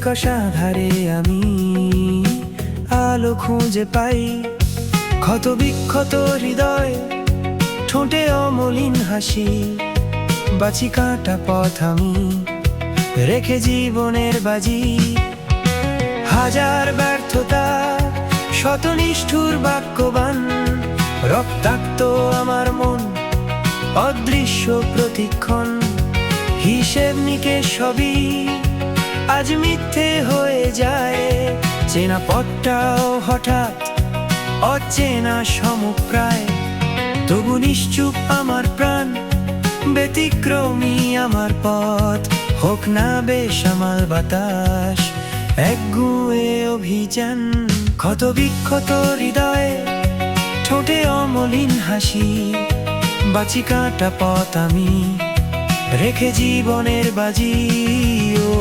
কষা ধারে আমি আলো খুঁজে পাই। ক্ষত বিক্ষত হৃদয়, ঠোঁটে অমলিন হাসি, বাঁচি কাঁটা পথ আমি রেখে জীবনের বাজি। হাজার ব্যর্থতা, শত নিষ্ঠুর বাক্যবান, রক্তাক্ত আমার মন, অদৃশ্য প্রতিক্ষণ। হিসেব নিকেশ সবই আজ মিথ্যে হয়ে যায়, চেনা পথটাও হঠাৎ অচেনা সমপ্রায়। তবু নিশ্চুপ আমার প্রাণ, ব্যতিক্রমী আমার পথ। হোক না বেসামাল বাতাস, একগুঁয়ে অভিযান। ক্ষত বিক্ষত হৃদয়ে, ঠোঁটে অমলিন হাসি, বাঁচি কাঁটা পথ আমি রেখে জীবনের বাজি। ও